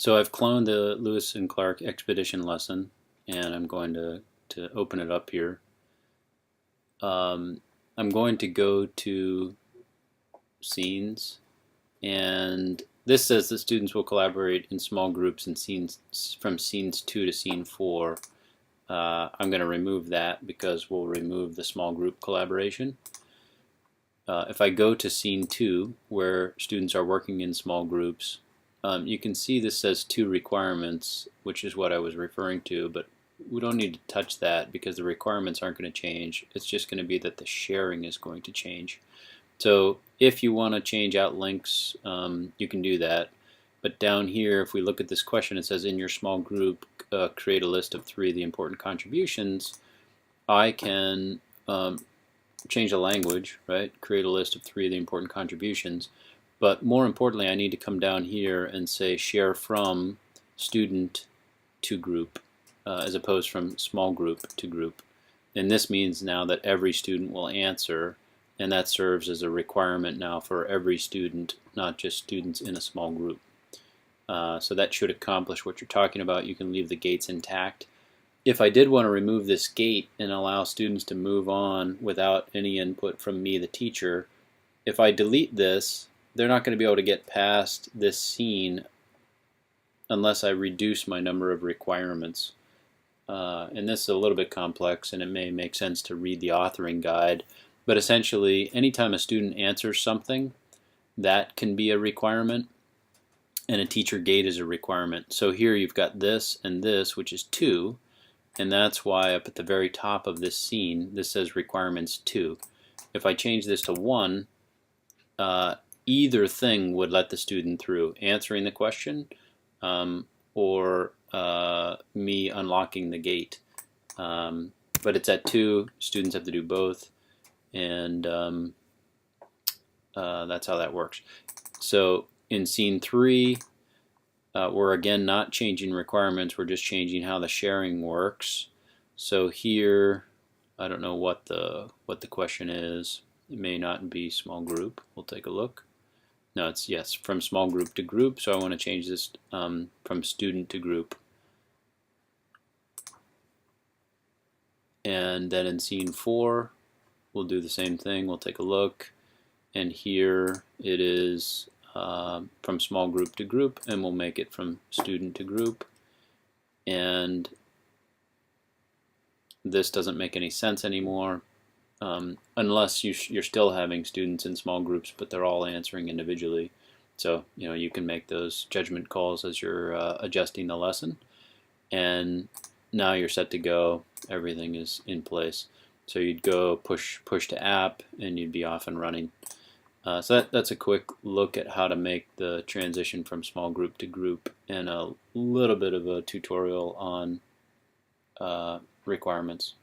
So I've cloned the Lewis and Clark expedition lesson, and I'm going to open it up here. I'm going to go to scenes, and this says that students will collaborate in small groups in scenes from scenes 2 to scene 4. I'm going to remove that because we'll remove the small group collaboration. If I go to scene 2, where students are working in small groups, you can see this says 2 requirements, which is what I was referring to, but we don't need to touch that because the requirements aren't going to change. It's just going to be that the sharing is going to change. So if you want to change out links, you can do that. But down here, if we look at this question, it says in your small group, create a list of 3 of the important contributions. I can change the language, right? Create a list of 3 of the important contributions. But more importantly, I need to come down here and say share from student to group, as opposed from small group to group. And this means now that every student will answer, and that serves as a requirement now for every student, not just students in a small group. So that should accomplish what you're talking about. You can leave the gates intact. If I did want to remove this gate and allow students to move on without any input from me, the teacher, if I delete this, they're not going to be able to get past this scene unless I reduce my number of requirements. And this is a little bit complex, and it may make sense to read the authoring guide. But essentially, anytime a student answers something, that can be a requirement, and a teacher gate is a requirement. So here you've got this and this, which is 2, and that's why up at the very top of this scene, this says requirements 2. If I change this to 1, either thing would let the student through, answering the question or me unlocking the gate. But it's at 2, students have to do both, and that's how that works. So in scene 3, we're again not changing requirements, we're just changing how the sharing works. So here, I don't know what the question is. It may not be small group. We'll take a look. No, it's yes, from small group to group, so I want to change this from student to group. And then in scene 4, we'll do the same thing. We'll take a look, and here it is from small group to group, and we'll make it from student to group. And this doesn't make any sense anymore. Unless you're still having students in small groups, but they're all answering individually. So you can make those judgment calls as you're adjusting the lesson, and now you're set to go. Everything is in place. So you'd go push to app, and you'd be off and running. So that's a quick look at how to make the transition from small group to group, and a little bit of a tutorial on requirements.